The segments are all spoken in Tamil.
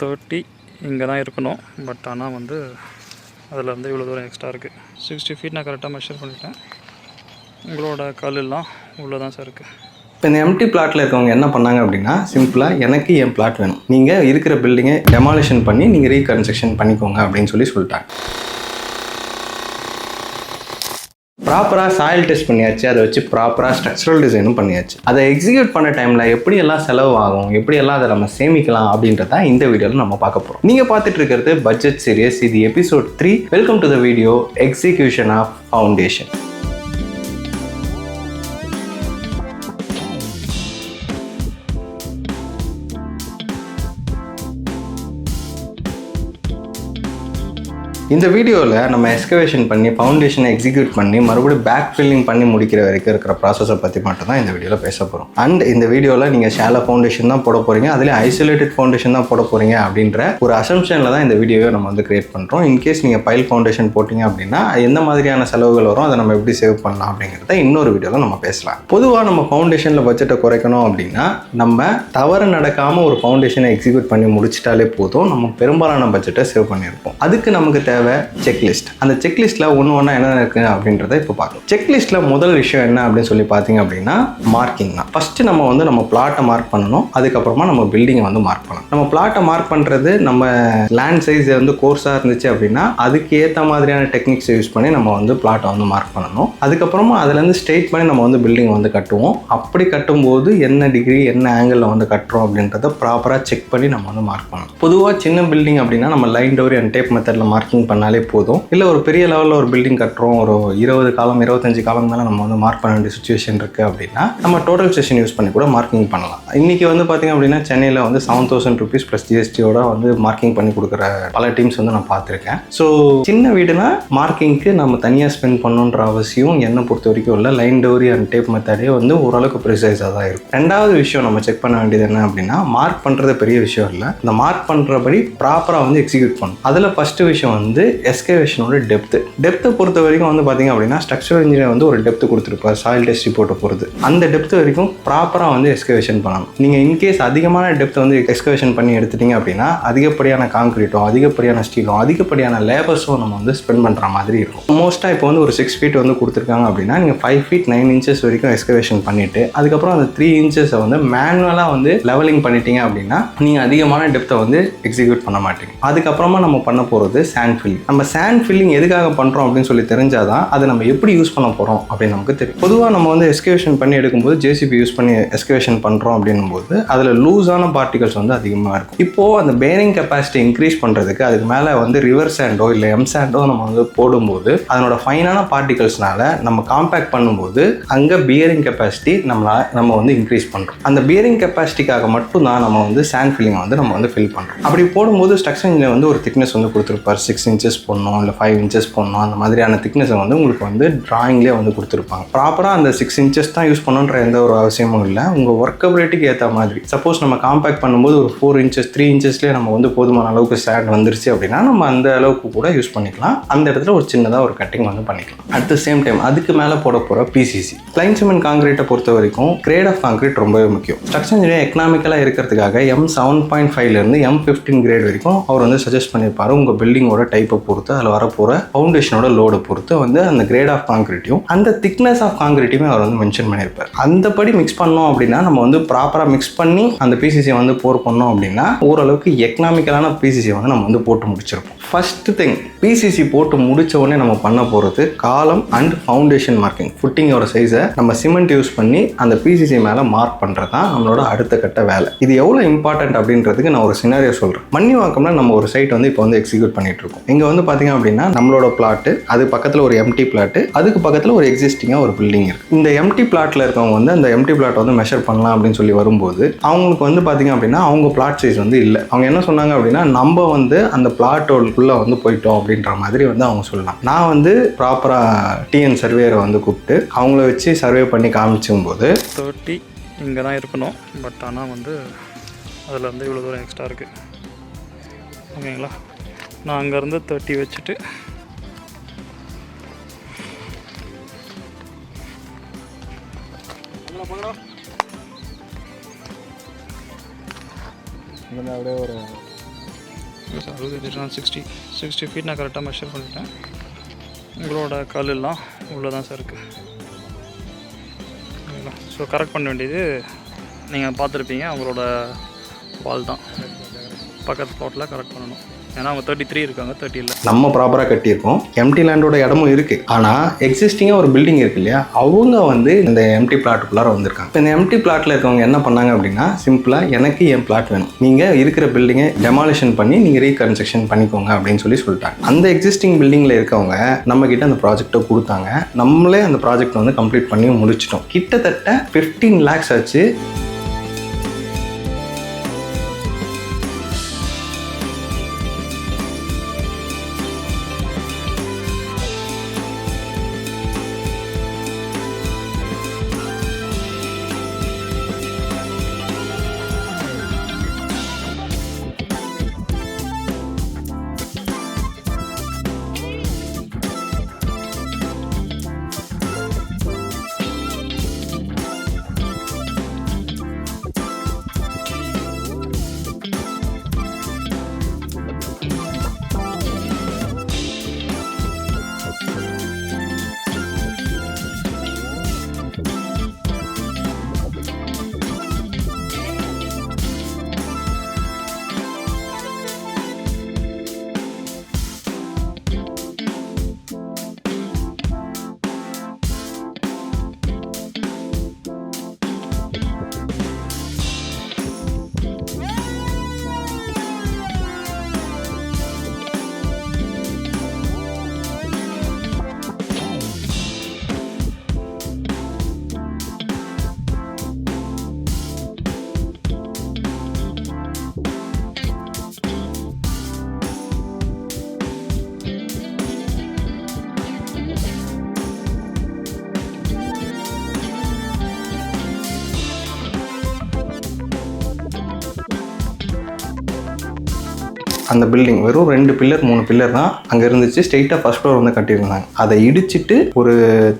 30 இங்கே தான் இருக்கணும். பட் ஆனால் வந்து அதில் வந்து இவ்வளோ தூரம் எக்ஸ்ட்ரா இருக்குது. 60 ஃபீட் நான் கரெக்டாக மெஷர் பண்ணிட்டேன். உங்களோட கல் எல்லாம் உள்ளே தான் சார் இருக்குது. இப்போ இந்த எம்டி பிளாட்டில் இருக்கவங்க என்ன பண்ணாங்க அப்படின்னா, சிம்பிளாக எனக்கு என் பிளாட் வேணும், நீங்கள் இருக்கிற பில்டிங்கை டெமாலிஷன் பண்ணி நீங்கள் ரீகன்ஸ்ட்ரக்ஷன் பண்ணிக்கோங்க அப்படின்னு சொல்லிட்டாங்க. ப்ராப்பராக சாயில் டெஸ்ட் பண்ணியாச்சு, அதை வச்சு ப்ராப்பராக ஸ்ட்ரக்சரல் டிசைனும் பண்ணியாச்சு. அதை எக்ஸிக்யூட் பண்ண டைமில் எப்படி எல்லாம் செலவு ஆகும், எப்படி எல்லாம் அதை நம்ம சேமிக்கலாம் அப்படின்றத இந்த வீடியோவில் நம்ம பார்க்க போகிறோம். நீங்கள் பார்த்துட்டு இருக்கிறது பட்ஜெட் சீரியஸ். இது episode 3. Welcome to the video execution of foundation. இந்த வீடியோவில் நம்ம எக்ஸ்கவேஷன் பண்ணி ஃபவுண்டேஷனை எக்ஸிக்யூட் பண்ணி மறுபடியும் பேக் ஃபில்லிங் பண்ணி முடிக்கிற வரைக்கும் இருக்கிற ப்ராசஸை பற்றி மட்டும் தான் இந்த வீடியோவில் பேச போகிறோம். அண்ட் இந்த வீடியோவில் நீங்கள் ஷாலோ ஃபவுண்டேஷன் தான் போட போகிறீங்க, அதுலேயும் ஐசோலேட்டட் ஃபவுண்டேஷன் தான் போட போகிறீங்க அப்படின்ற ஒரு அசம்ஷனில் தான் இந்த வீடியோவை நம்ம வந்து கிரியேட் பண்ணுறோம். இன்கேஸ் நீங்கள் பைல் ஃபவுண்டேஷன் போட்டிங்க அப்படின்னா எந்த மாதிரியான செலவுகள் வரும், அதை நம்ம எப்படி சேவ் பண்ணலாம் அப்படிங்கிறத இன்னொரு வீடியோவில் நம்ம பேசலாம். பொதுவாக நம்ம ஃபவுண்டேஷனில் பட்ஜெட்டை குறைக்கணும் அப்படின்னா நம்ம தவறு நடக்காமல் ஒரு ஃபவுண்டேஷனை எக்ஸிக்யூட் பண்ணி முடிச்சிட்டாலே போதும், நம்ம பெரும்பாலான பட்ஜெட்டை சேவ் பண்ணியிருப்போம். அதுக்கு நமக்கு தேவை செக்லிஸ்ட். அந்த செக்லிஸ்ட்ல ஒன்று என்ன இருக்கு அப்படின்றத இப்போ பார்க்கலாம். செக்லிஸ்ட்ல முதல் விஷயம் என்ன அப்படின்னு சொல்லி பார்த்தீங்க அப்படின்னா மார்க்கிங் தான். ஃபர்ஸ்ட் நம்ம வந்து நம்ம பிளாட்டை மார்க் பண்ணணும், அதுக்கப்புறமா நம்ம பில்டிங்கை வந்து மார்க் பண்ணணும். நம்ம பிளாட்டை மார்க் பண்றது நம்ம லேண்ட் சைஸ் வந்து கோர்ஸாக இருந்துச்சு அப்படின்னா அதுக்கு ஏற்ற மாதிரியான டெக்னிக்ஸ் யூஸ் பண்ணி நம்ம வந்து பிளாட்டை வந்து மார்க் பண்ணணும். அதுக்கப்புறமா அதுலேருந்து ஸ்ட்ரெயிட் பண்ணி நம்ம வந்து பில்டிங் வந்து கட்டுவோம். அப்படி கட்டும்போது என்ன டிகிரி என்ன ஆங்கிளில் வந்து கட்டுறோம் அப்படின்றத ப்ராப்பராக செக் பண்ணி நம்ம வந்து மார்க் பண்ணணும். பொதுவாக சின்ன பில்டிங் அப்படின்னா நம்ம லைன் டோரி அண்ட் டேப் மெத்தடில் மார்க்கிங் பண்ணாலே போதும். இல்லை ஒரு பெரிய லெவலில் ஒரு பில்டிங் கட்டுறோம், ஒரு 20 காலம் 25 காலம் மேலே நம்ம வந்து மார்க் பண்ண வேண்டிய சுச்சுவேஷன் இருக்குது அப்படின்னா நம்ம டோட்டல் செஷன் யூஸ் பண்ணி கூட மார்க்கிங் பண்ணலாம். இன்றைக்கி வந்து பார்த்திங்க அப்படின்னா சென்னையில் வந்து 7,000 rupees ப்ளஸ் ஜிஎஸ்டியோட வந்து மார்க்கிங் பண்ணி கொடுக்குற பல டீம்ஸ் வந்து நான் பார்த்துருக்கேன். ஸோ சின்ன வீடுனா மார்க்கிங்க்கு நம்ம தனியாக ஸ்பெண்ட் பண்ணணுன்ற அவசியம் என்னை பொறுத்த வரைக்கும் இல்லை. லைன் டோரி அண்ட் டேப் மெத்தடே வந்து ஓரளவுக்கு ப்ரிசைஸாக தான் இருக்கும். ரெண்டாவது விஷயம் நம்ம செக் பண்ண வேண்டியது என்ன அப்படின்னா, மார்க் பண்ணுறது பெரிய விஷயம் இல்லை, இந்த மார்க் பண்ணுறபடி ப்ராப்பராக வந்து எக்ஸிக்யூட் பண்ணணும். அதில் ஃபஸ்ட்டு விஷயம் வந்து எஸ்கவேஷனோட டெப்த்தை பொறுத்த வரைக்கும் வந்து பார்த்தீங்க அப்படின்னா ஸ்ட்ரக்சரல் இன்ஜினியர் வந்து ஒரு டெப்த் கொடுத்துருப்பார் சாயில் டெஸ்ட் ரிப்போர்ட்டை பொறுத்து. அந்த டெப்த் வரைக்கும் ப்ராப்பராக வந்து எக்ஸ்கவேஷன் பண்ணணும். நீங்கள் இன்கேஸ் அதிகமான டெப்த் வந்து எக்ஸ்கவேஷன் பண்ணி எடுத்துட்டீங்க அப்படின்னா அதிகப்படியான கான்கிரீட்டும் அதிகப்படியான ஸ்டீலும் அதிகப்படியான லேபர்ஸும் நம்ம வந்து ஸ்பெண்ட் பண்ணுற மாதிரி இருக்கும். மோஸ்ட்டாக இப்போ வந்து ஒரு 6 feet வந்து கொடுத்துருக்காங்க அப்படின்னா நீங்கள் 5 feet 9 inches வரைக்கும் எக்ஸ்கவேஷன் பண்ணிவிட்டு அதுக்கப்புறம் அந்த 3 inches வந்து மேனுவலாக வந்து லெவலிங் பண்ணிட்டீங்க அப்படின்னா நீங்கள் அதிகமான டெப்த்தை வந்து எக்ஸிக்யூட் பண்ண மாட்டீங்க. அதுக்கப்புறமா நம்ம பண்ண போகிறது சாண்ட் ஃபில்லிங். நம்ம சாண்ட் ஃபில்லிங் எதுக்காக பண்ணுறோம் அப்படின்னு சொல்லி தெரிஞ்சாதான் அதை நம்ம எப்படி யூஸ் பண்ண போகிறோம் அப்படின்னு நமக்கு தெரியும். பொதுவாக நம்ம வந்து எஸ்கவேஷன் பண்ணி எடுக்கும்போது ஜேசிபி யூஸ் பண்ணி எஸ்கவேஷன் பண்ணுறோம் அப்படின்னும் போது அதில் லூஸான பார்ட்டிகல்ஸ் வந்து அதிகமாக இருக்கும். இப்போது அந்த பேரிங் கெப்பாசிட்டி இன்க்ரீஸ் பண்ணுறதுக்கு அதுக்கு மேலே வந்து ரிவர் சாண்டோ இல்லை எம் சாண்டோ நம்ம வந்து போடும்போது அதனோட ஃபைனான பார்ட்டிகல்ஸ்னால நம்ம காம்பேக்ட் பண்ணும்போது அங்கே பியரிங் கெப்பாசிட்டி நம்ம வந்து இன்க்ரீஸ் பண்ணுறோம். அந்த பியரிங் கெப்பாசிட்டிக்காக மட்டும் தான் நம்ம வந்து சாண்ட் ஃபில்லிங் வந்து நம்ம வந்து ஃபில் பண்ணுறோம். அப்படி போடும்போது ஸ்ட்ரக்சர் இன்ஜினியர் வந்து ஒரு திக்னஸ் வந்து கொடுத்துருப்பார். 6 inches போடணும் இல்லை 5 inches போடணும், அந்த மாதிரியான திக்னஸை வந்து உங்களுக்கு வந்து டிராயிங்லேயே வந்து கொடுத்துருப்பாங்க. ப்ராப்பராக அந்த 6 inches தான் யூஸ் பண்ணணுன்ற எந்த ஒரு அவசியமும் இல்லை. உங்கள் ஒர்க்கபிலிட்டிக்கு ஏற்ற மாதிரி சப்போஸ் நம்ம காம்பேக்ட் பண்ணும்போது ஒரு 4 inches 3 inchesலேயே நம்ம வந்து போதுமான அளவுக்கு ஸ்டாண்ட் வந்துருச்சு அப்படின்னா நம்ம அந்த அளவுக்கு கூட யூஸ் பண்ணிக்கலாம். அந்த இடத்துல ஒரு சின்னதாக ஒரு கட்டிங் வந்து பண்ணிக்கலாம். அட் த சேம் டைம் அதுக்கு மேலே போட போகிற பிசிசி ப்ளைன் சிமெண்ட் கான்கிரீட்டை பொறுத்த வரைக்கும் கிரேட் ஆஃப் கான்கிரீட் ரொம்பவே முக்கியம். ஸ்ட்ரக்சர் இன்ஜினியர் எக்கனாமிக்கலாக இருக்கிறதுக்காக M7.5லேருந்து M15 கிரேட் வரைக்கும் அவர் வந்து சஜஸ்ட் பண்ணியிருப்பார். உங்கள் பில்டிங்கோட டைப்பை பொறுத்து அதில் வரப்போகிற ஃபவுண்டேஷனோட லோடை பொறுத்து வந்து அந்த கிரேட் ஆஃப் கான்கிரீட்டையும் அந்த திக்னஸ் ஆஃப் கான்கிரீட்டையுமே அவர் வந்து மென்ஷன் பண்ணியிருப்பார். அந்தபடி மிக்ஸ் பண்ணோம் அப்படின்னா நம்ம வந்து ப்ராப்பராக மிக்ஸ் பண்ணி அந்த பிசிசியை வந்து போர் பண்ணோம் அப்படின்னா ஓரளவுக்கு எக்கனாமிக்கலான பிசிசியை வந்து நம்ம வந்து போட்டு முடிச்சிருப்போம். ஃபர்ஸ்ட் திங் பிசிசி போட்டு முடிச்ச உடனே நம்ம பண்ண போகிறது காலம் அண்ட் ஃபவுண்டேஷன் மார்க்கிங். ஃபுட்டிங்கோட சைஸை நம்ம சிமெண்ட் யூஸ் பண்ணி அந்த பிசிசி மேலே மார்க் பண்ணுறது தான் நம்மளோட அடுத்த கட்ட வேலை. இது எவ்வளோ இம்பார்ட்டன்ட் அப்படின்றதுக்கு நான் ஒரு சினாரியோ சொல்கிறேன். மன்னிவாக்கம்னா நம்ம ஒரு சைட் வந்து இப்போ வந்து எக்ஸிக்யூட் பண்ணிட்டு இருக்கோம். இங்கே வந்து பார்த்தீங்க அப்படின்னா நம்மளோட பிளாட்டு, அது பக்கத்தில் ஒரு எம்டி பிளாட்டு, அதுக்கு பக்கத்தில் ஒரு எக்ஸிஸ்டிங்காக ஒரு பில்டிங் இருக்குது. இந்த எம்டி பிளாட்டில் இருக்கவங்க வந்து அந்த எம்டி பிளாட் வந்து மெஷர் பண்ணலாம் அப்படின்னு சொல்லி வரும்போது அவங்களுக்கு வந்து பார்த்தீங்க அப்படின்னா அவங்க பிளாட் சைஸ் வந்து இல்லை. அவங்க என்ன சொன்னாங்க அப்படின்னா நம்ம வந்து அந்த பிளாட்டோடுக்குள்ளே வந்து போயிட்டோம் அப்படின்ற மாதிரி வந்து அவங்க சொல்லலாம். நான் வந்து ப்ராப்பராக டிஎன் சர்வேயரை வந்து கூப்பிட்டு அவங்கள வச்சு சர்வே பண்ணி காமிச்சும் போது 30 இங்கே தான் இருக்கணும். பட் ஆனால் வந்து அதில் வந்து இவ்வளோ தூரம் எக்ஸ்ட்ரா இருக்குது. ஓகேங்களா, நான் அங்கேருந்து 30 வச்சுட்டு அப்படியே ஒரு நான் 60 ஃபீட் நான் கரெக்டாக மெஷர் பண்ணிட்டேன். உங்களோட கல் எல்லாம் உள்ளே தான் சார் இருக்குது. ஓகேங்களா? ஸோ கரெக்ட் பண்ண வேண்டியது நீங்கள் பார்த்துருப்பீங்க, அவங்களோட வால் தான் பக்கத்து ஸ்பாட்டில் கரெக்ட் பண்ணணும். ஏன்னா அவங்க 33 இருக்காங்க, 30 இல்லை. நம்ம ப்ராப்பராக கட்டியிருக்கோம், எம்டி லேண்டோட இடமும் இருக்குது. ஆனால் எக்ஸிஸ்டிங்காக ஒரு பில்டிங் இருக்கு இல்லையா, அவங்க வந்து இந்த எம்டி பிளாட்டுக்குள்ளார வந்திருக்காங்க. இப்போ இந்த எம்டி பிளாட்டில் இருக்கவங்க என்ன பண்ணாங்க அப்படின்னா, சிம்பிளாக எனக்கு என் பிளாட் வேணும், நீங்கள் இருக்கிற பில்டிங்கை டெமாலிஷன் பண்ணி நீங்கள் ரீகன்ஸ்ட்ரக்ஷன் பண்ணிக்கோங்க அப்படின்னு சொல்லிட்டாங்க. அந்த எக்ஸிஸ்டிங் பில்டிங்கில் இருக்கவங்க நம்மக்கிட்ட அந்த ப்ராஜெக்டை கொடுத்தாங்க. நம்மளே அந்த ப்ராஜெக்ட் வந்து கம்ப்ளீட் பண்ணி முடிச்சிட்டோம். கிட்டத்தட்ட 15 lakhs ஆச்சு. அந்த பில்டிங் வெறும் 2 பில்லர் 3 பில்லர் தான் அங்கே இருந்துச்சு. ஸ்ட்ரெயிட்டாக ஃபர்ஸ்ட் ஃப்ளோர் வந்து கட்டியிருந்தாங்க. அதை இடிச்சிட்டு ஒரு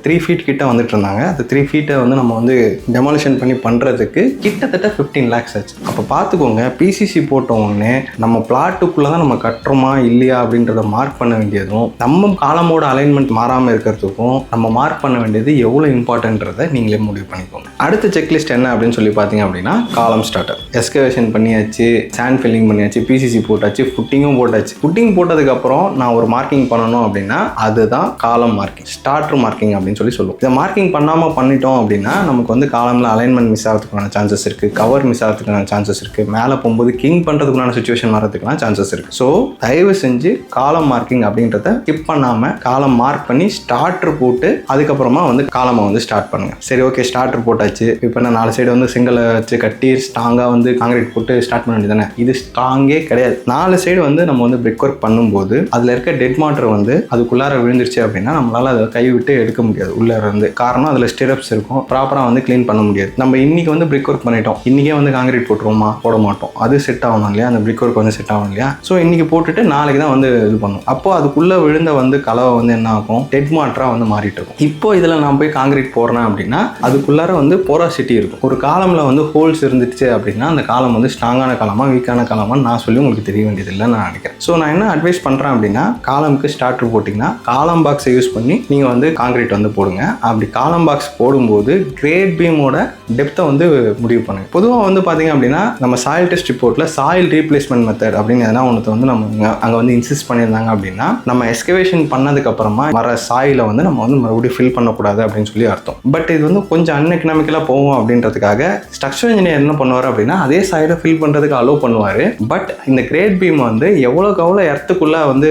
3 feet கிட்ட வந்துட்டு இருந்தாங்க. அந்த 3 feet வந்து நம்ம வந்து டெமாலிஷன் பண்ணி பண்ணுறதுக்கு கிட்டத்தட்ட 15 lakhs ஆச்சு. அப்போ பார்த்துக்கோங்க, பிசிசி போட்ட உடனே நம்ம பிளாட்டுக்குள்ளே தான் நம்ம கட்டுறோமா இல்லையா அப்படின்றத மார்க் பண்ண வேண்டியதும், நம்ம காலமோட அலைன்மெண்ட் மாறாமல் இருக்கிறதுக்கும் நம்ம மார்க் பண்ண வேண்டியது எவ்வளோ இம்பார்ட்டன்றதை நீங்களே முடிவு பண்ணிக்கோங்க. அடுத்த செக்லிஸ்ட் என்ன அப்படின்னு சொல்லி பார்த்தீங்க அப்படின்னா, காலம் ஸ்டார்டர். எஸ்கவேஷன் பண்ணியாச்சு, சாண்ட் ஃபில்லிங் பண்ணியாச்சு, பிசிசி போட்டாச்சு, ஃபுட்டிங்கும் போட்டாச்சு. ஃபுட்டிங் போட்டதுக்கப்புறம் நான் ஒரு மார்க்கிங் பண்ணணும் அப்படின்னா அதுதான் காலம் மார்க்கிங், ஸ்டார்டர் மார்க்கிங் அப்படின்னு சொல்லி சொல்லுவோம். இதை மார்க்கிங் பண்ணாமல் பண்ணிட்டோம் அப்படின்னா நமக்கு வந்து காலமில் அலைன்மெண்ட் மிஸ் ஆகிறதுக்கான சான்சஸ் இருக்குது, கவர் மிஸ் ஆகிறதுக்கான சான்சஸ் இருக்குது, மேலே போகும்போது கிங் பண்ணுறதுக்கான சுச்சுவேஷன் வரதுக்கான சான்சஸ் இருக்குது. ஸோ தயவு செஞ்சு காலம் மார்க்கிங் அப்படின்றத ஸ்கிப் பண்ணாமல் காலம் மார்க் பண்ணி ஸ்டார்டர் போட்டு அதுக்கப்புறமா வந்து காலமை வந்து ஸ்டார்ட் பண்ணுங்கள். சரி, ஓகே, ஸ்டார்டர் போட்டாச்சு. இப்போ நான் 4 சைடு வந்து சிங்கிளை வச்சு கட்டி ஸ்ட்ராங்காக வந்து காங்கிரீட் போட்டு ஸ்டார்ட் பண்ண வேண்டியது தானே. இது ஸ்ட்ராங்கே கிடையாது. 4 சைடு வந்து நம்ம வந்து பிரிக் ஒர்க் பண்ணும்போது அதில் இருக்க டெட் மாட்டர் வந்து அதுக்குள்ளார விழுந்துருச்சு அப்படின்னா நம்மளால அதை கை விட்டு எடுக்க முடியாது உள்ளே இருந்து. காரணம் அதில் ஸ்டிரப்ஸ் இருக்கும், ப்ராப்பராக வந்து க்ளீன் பண்ண முடியாது. நம்ம இன்னைக்கு வந்து பிரிக் ஒர்க் பண்ணிட்டோம், இன்னைக்கே வந்து காங்கிரீட் போட்டுருவோமா, போட மாட்டோம். அது செட் ஆகணும் இல்லையா, அந்த பிரிக் ஒர்க் வந்து செட் ஆகணும் இல்லையா. ஸோ இன்னைக்கு போட்டுட்டு நாளைக்கு தான் வந்து இது பண்ணும். அப்போ அதுக்குள்ளே விழுந்த வந்து கலவை வந்து என்ன ஆகும், டெட் மாட்டராக வந்து மாறிட்டு இருக்கும். இப்போ இதில் நான் போய் காங்கிரீட் போடுறேன் அப்படின்னா அதுக்குள்ளார வந்து போராசிட்டி இருக்கும். ஒரு காலமில் வந்து ஹோல்ஸ் இருந்துச்சு அப்படின்னா அந்த காலம் வந்து ஸ்ட்ராங்கான காலமா வீக்கான காலமா நான் சொல்லி உங்களுக்கு தெரிய வேண்டியது இல்லைன்னு நான் நினைக்கிறேன். ஸோ நான் என்ன அட்வைஸ் பண்ணுறேன் அப்படின்னா, காலமுக்கு ஸ்டார்டர் போட்டிங்கன்னா காலம் பாக்ஸை யூஸ் பண்ணி நீங்கள் வந்து காங்கிரீட் வந்து போடுங்க. அப்படி காலம் பாக்ஸ் போடும்போது கிரேட் பீமோட டெப்த்தை வந்து முடிவு பண்ணுங்க. பொதுவாக வந்து பார்த்தீங்க அப்படின்னா நம்ம சாயில் டெஸ்ட் ரிப்போர்ட்டில் சாயில் ரீப்ளேஸ்மெண்ட் மெத்தட் அப்படின்னு எதனா ஒன்று வந்து நம்ம அங்கே வந்து இன்சிஸ்ட் பண்ணியிருந்தாங்க அப்படின்னா நம்ம எஸ்கவேஷன் பண்ணதுக்கப்புறமா வர சாயிலை வந்து நம்ம வந்து மறுபடியும் ஃபில் பண்ணக்கூடாது அப்படின்னு சொல்லி அர்த்தம். பட் இது வந்து கொஞ்சம் அன்எக்கனாமிக்கலாக போகும் அப்படின்றதுக்காக ஸ்ட்ரக்சர் இன்ஜினியர் என்ன பண்ணுவார் அப்படின்னா அதே சாயிலை ஃபில் பண்ணுறதுக்கு அலோவ் பண்ணுவார். பட் இந்த கிரேட் பீம் வந்து எவ்வளோக்கு எவ்வளோ எர்த்துக்குள்ளே வந்து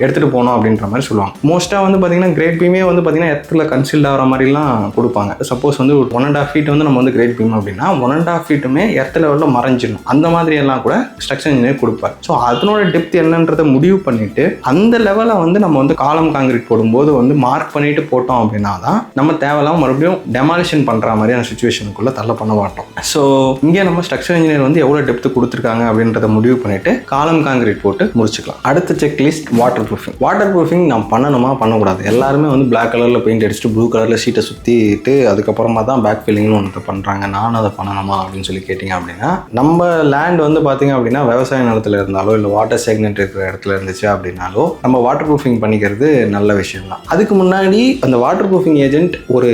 எடுத்துகிட்டு போகணும் அப்படின்ற மாதிரி சொல்லுவாங்க. மோஸ்ட்டாக வந்து பார்த்தீங்கன்னா கிரேட் பீமே வந்து பார்த்தீங்கன்னா எர்த்தில் கன்சீல்ட் ஆகிற மாதிரிலாம் கொடுப்பாங்க. சப்போஸ் வந்து 1.5 feet வந்து நம்ம வந்து கிரேட் பீம் அப்படின்னா 1.5 feetமே எர்த் லெவலில் மறைஞ்சிடும். அந்த மாதிரி எல்லாம் கூட ஸ்ட்ரக்சர் இன்ஜினியர் கொடுப்பார். ஸோ அதனோட டெப்த் என்னன்றதை முடிவு பண்ணிட்டு அந்த லெவலை வந்து நம்ம வந்து காலம் காங்கிரீட் போடும்போது வந்து மார்க் பண்ணிட்டு போட்டோம் அப்படின்னா தான் நம்ம தேவையில்லாம மறுபடியும் டெமாலிஷன் பண்ணுற மாதிரியான சுச்சுவேஷனுக்குள்ளே தள்ள பண்ண மாட்டோம். ஸோ இங்கே நம்ம ஸ்ட்ரக்சர் இன்ஜினியர் வந்து எவ்வளோ டெப்த் கொடுத்துருக்காங்க அப்படின்றத முடிவு பண்ணிட்டு காலம் காங்கிரீட் போட்டு முடிச்சுக்கலாம். அடுத்த check list water proofing. Water proofing நான் பண்ணணுமா பண்ணக்கூடாது? எல்லாருமே வந்து பிளாக் கலரில் பெயிண்ட் அடிச்சுட்டு ப்ளூ கலரில் ஷீட்டை சுற்றிட்டு அதுக்கப்புறமா தான் பேக் ஃபில்லிங்னு ஒன்று பண்ணுறாங்க. நானும் அதை பண்ணணுமா அப்படின்னு சொல்லி கேட்டிங்க அப்படின்னா, நம்ம லேண்ட் வந்து பார்த்திங்க அப்படின்னா விவசாய நிலத்தில் இருந்தாலோ இல்லை வாட்டர் ஸ்டேக்னன்ட் இருக்கிற இடத்துல இருந்துச்சு அப்படின்னாலோ நம்ம வாட்டர் ப்ரூஃபிங் பண்ணிக்கிறது நல்ல விஷயம் தான். அதுக்கு முன்னாடி அந்த வாட்டர் ப்ரூஃபிங் ஏஜென்ட் ஒரு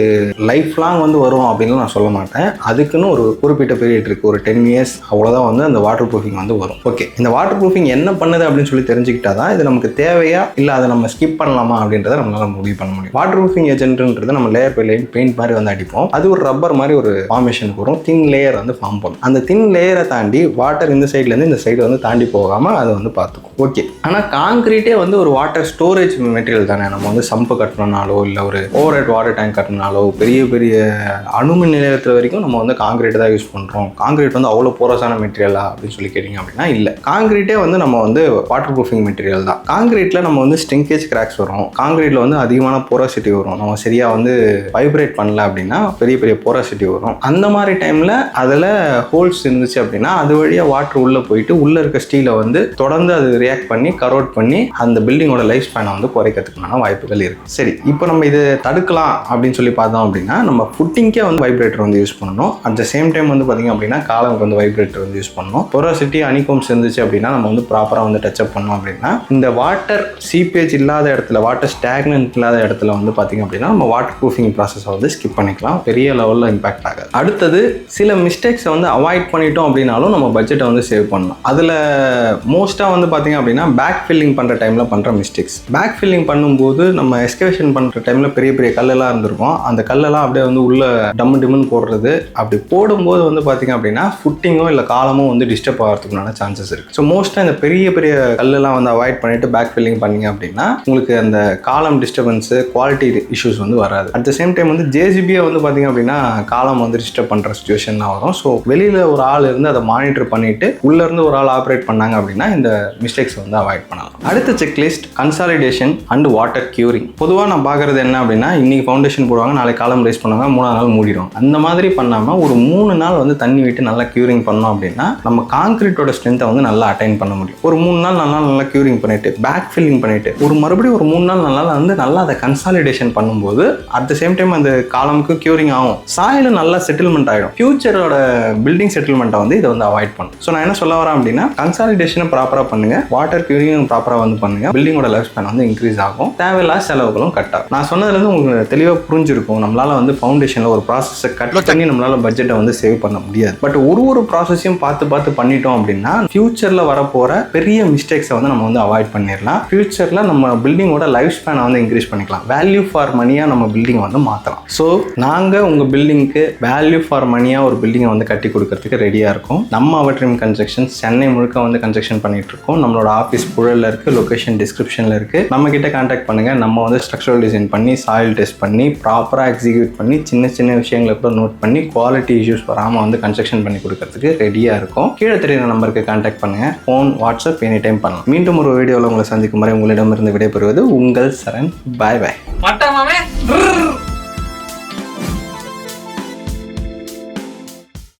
லைஃப் லாங் வந்து வரும் அப்படின்னு நான் சொல்ல மாட்டேன். அதுக்குன்னு ஒரு குறிப்பிட்ட பீரியட் இருக்குது, ஒரு 10 years அவ்வளோதான் வந்து அந்த வாட்டர் ப்ரூஃபிங் வந்து வரும். ஓகே, இந்த வாட்டர் ப்ரூஃபிங் என்ன பண்ணுது அப்படின்னு சொல்லி தெரிஞ்சுக்கிட்டா தான் இது நமக்கு தேவையா இல்லை அதை நம்ம ஸ்கிப் பண்ணலாமா அப்படின்றத நம்மளால முடிவு பண்ண முடியும். வாட்டர் ப்ரூஃபிங் ஏஜென்ட்ன்றது நம்ம லேயர் பை லேயர் பெயிண்ட் மாதிரி வந்து அடிப்போம். அது ஒரு ரப்பர் மாதிரி ஒரு ஃபார்மேஷனுக்கு வரும், தின் லேயர் வந்து ஃபார்ம் பண்ணும். அந்த தின் லேயரை தாண்டி வாட்டர் இந்த சைட்லேருந்து இந்த சைடு வந்து தாண்டி போகாமல் அதை வந்து பார்த்துக்கும். ஓகே, ஆனால் காங்கிரீட்டே வந்து ஒரு வாட்டர் ஸ்டோரேஜ் மெட்டீரியல் தானே. நம்ம வந்து சம்பு கட்டணும்னாலோ இல்லை ஒரு ஓவர் ஹெட் வாட்டர் டேங்க் கட்டினாலோ பெரிய பெரிய அணுமின் நிலையத்தில் வரைக்கும் நம்ம வந்து காங்கிரீட் தான் யூஸ் பண்ணுறோம். காங்கிரீட் வந்து அவ்வளோ போரஸான மெட்டீரியலா அப்படின்னு சொல்லி கேட்டிங்க அப்படின்னா இல்லை. காங்கிரீட்டே வந்து நம்ம வந்து வாட்டர் ப்ரூஃபிங் மெட்டீரியல் தான். காங்கிரீட்டில் நம்ம வந்து ஸ்ட்ரிங்கேஜ் கிராக்ஸ் வரும், காங்கிரீட்டில் வந்து அதிகமான போரோசிட்டி வரும். நம்ம சரியாக வந்து வைப்ரேட் பண்ணல அப்படின்னா பெரிய பெரிய போரோசிட்டி வரும். அந்த மாதிரி டைமில் அதில் ஹோல்ஸ் இருந்துச்சு அப்படின்னா அது வழியாக வாட்டர் உள்ளே போயிட்டு உள்ளே இருக்க ஸ்டீலை வந்து தொடர்ந்து அது ரியாக்ட் பண்ணி கரோட் பண்ணி அந்த பில்டிங்கோட லைஃப் ஸ்பேனை வந்து குறைக்கிறதுக்கான வாய்ப்புகள் இருக்குது. சரி, இப்போ நம்ம இதை தடுக்கலாம் அப்படின்னு சொல்லி பார்த்தோம் அப்படின்னா நம்ம ஃபுட்டிங்கே வந்து வைப்ரேட்டர் வந்து யூஸ் பண்ணணும். அட் த சேம் டைம் வந்து பார்த்திங்க அப்படின்னா காலமுக்கு வந்து வைப்ரேட்டர் வந்து யூஸ் பண்ணணும். போரோசிட்டி அனிகோம்ஸ் இருந்துச்சு அப்படின்னா நம்ம வந்து ப்ராப்பராக வந்து டச்சப் பண்ணோம் அப்படின்னா இந்த வாட்டர் சீப்பேஜ் இல்லாத இடத்துல, வாட்டர் ஸ்டாக்னன்ட் இல்லாத இடத்துல வந்து பார்த்திங்க அப்படின்னா நம்ம வாட்டர் ப்ரூஃபிங் ப்ராசஸை வந்து ஸ்கிப் பண்ணிக்கலாம். பெரிய லெவலில் இம்பாக்ட் ஆகாது. அடுத்தது சில மிஸ்டேக்ஸை வந்து அவாய்ட் பண்ணிட்டோம் அப்படின்னாலும் நம்ம பட்ஜெட்டை வந்து சேவ் பண்ணலாம். அதில் மோஸ்ட்டாக வந்து பார்த்திங்க அப்படின்னா பேக் ஃபில்லிங் பண்ணுற டைமில் பண்ணுற மிஸ்டேக்ஸ். பேக் ஃபில்லிங் பண்ணும்போது நம்ம எஸ்கவேஷன் பண்ணுற டைமில் பெரிய பெரிய கல்லெல்லாம் இருந்திருக்கும். அந்த கல்லெல்லாம் அப்படியே வந்து உள்ள டிம்முன்னு போடுறது. அப்படி போடும்போது வந்து பார்த்திங்க அப்படின்னா ஃபுட்டிங்கோ இல்லை காலமோ வந்து டிஸ்டர்ப் ஆகிறதுக்குனால சான்சஸ் இருக்குது. ஸோ மோஸ்ட்டாக இந்த பெரிய பெரிய கல்லெல்லாம் வந்து அவாய்ட் பண்ணிவிட்டு பேக் ஃபில்லிங் பண்ணிங்க அப்படின்னா உங்களுக்கு அந்த காலம் டிஸ்டர்பன்ஸு, குவாலிட்டி இஷ்யூஸ் வந்து வராது. அட் த சேம் டைம் வந்து ஜேசிபியை வந்து பார்த்திங்க அப்படின்னா காலம் வந்து டிஸ்டர்ப் பண்ணுற சிச்சுவேஷன்லாம் வரும். ஸோ வெளியில் ஒரு ஆள் இருந்து அதை மானிட்டர் பண்ணிவிட்டு உள்ளேருந்து ஒரு ஆள் ஆப்ரேட் பண்ணாங்க அப்படின்னா இந்த மிஸ்டேக்ஸ் வந்து அவாய்ட் பண்ணலாம். அடுத்த checklist consolidation and water curing. பொதுவாக நான் பார்க்குறது என்ன அப்படின்னா, இன்றைக்கி ஃபவுண்டேஷன் போடுவாங்க, நாளைக்கு காலம் ரைஸ் பண்ணுவாங்க, 3ஆவது நாள் மூடிடும். அந்த மாதிரி பண்ணாமல் ஒரு 3 நாள் வந்து தண்ணி விட்டு நல்லா கியூரிங் பண்ணோம் அப்படின்னா நம்ம காங்கிரீட்டோட ஸ்ட்ரென்த்தை வந்து நல்லா அட்டைன் பண்ண முடியும். ஒரு 3 நாள் நல்லா கியூரிங் பண்ணிவிட்டு பேக் ஃபில்லிங் பண்ணிவிட்டு ஒரு மறுபடியும் ஒரு 3 நாள் வந்து நல்லா அதை கன்சாலிடேஷன் பண்ணும்போது அட் த சேம் டைம் அந்த காலமுக்கு கியூரிங் ஆகும், சாயிலும் நல்லா செட்டில்மெண்ட் ஆகிடும். ஃபியூச்சரோட பில்டிங் செட்டில்மெண்ட்டை வந்து இதை வந்து அவாய்ட் பண்ணும். ஸோ நான் என்ன சொல்ல வரேன் அப்படின்னா, கன்சாலிடேஷனை ப்ராப்பராக பண்ணுங்க, வாட்டர் கியூரிங் ப்ராப்பராக வந்து பண்ணுங்க, பில்டிங்கோட லைஃப் ஸ்பேன் வந்து இன்க்ரீஸ் ஆகும், தேவையில்லாத செலவுகளும் கட் ஆகும். நான் சொன்னதுலேருந்து உங்களுக்கு தெளிவாக புரிஞ்சிருக்கும். நம்மளால வந்து ஃபவுண்டேஷனில் ஒரு ப்ராசஸை கட் பண்ணி நம்மளால பட்ஜெட்டை வந்து சேவ் பண்ண முடியாது. பட் ஒரு ப்ராசஸையும் பார்த்து பண்ணிட்டோம் அப்படின்னா ஃபியூச்சரில் வரப்போகிற பெரிய மிஸ்டேக்ஸை வந்து நம்ம வந்து அவாய்ட் பண்ணிடலாம். ஃபியூச்சரில் நம்ம பில்டிங்கோட லைஃப் ஸ்பேனை வந்து இன்க்ரீஸ் பண்ணிக்கலாம். வேல்யூ ஃபார் மணியாக நம்ம பில்டிங்கை வந்து மாற்றலாம். ஸோ நாங்கள் உங்கள் பில்டிங்க்கு வேல்யூ ஃபார் மணியாக ஒரு பில்டிங்கை வந்து கட்டி கொடுக்கறதுக்கு ரெடியாக இருக்கும். நம்ம அவர் ட்ரீம் கன்ஸ்ட்ரக்ஷன் சென்னை முழுக்க வந்து கன்ஸ்ட்ரக்ஷன் பண்ணிட்டு இருக்கோம். நம்மளோட ஆஃபீஸ் புழலில் இருக்குது, லொகேஷன் டிஸ்கிரிப்ஷனில் இருக்குது. நம்ம கிட்ட கான்டாக்ட் பண்ணுங்கள். நம்ம வந்து ஸ்ட்ரக்சரல் டிசைன் பண்ணி, சாயில் டெஸ்ட் பண்ணி, ப்ராப்பராக எக்ஸிக்யூட் பண்ணி, சின்ன விஷயங்களை கூட நோட் பண்ணி, குவாலிட்டி இஷ்யூஸ் வராமல் வந்து கன்ஸ்ட்ரக்ஷன் பண்ணி கொடுக்கறதுக்கு ரெடியாக இருக்கும். கீழே தெரியுற நம்பருக்கு கான்டாக்ட் பண்ணுங்கள். ஃபோன், வாட்ஸ்அப் எனி டைம் பண்ணலாம். மீண்டும் ஒரு வீடியோவில் உங்களை சந்திக்கும் வரை உங்களிடமிருந்து விடைபெறுவது உங்கள் சரண். பாய் பாய்.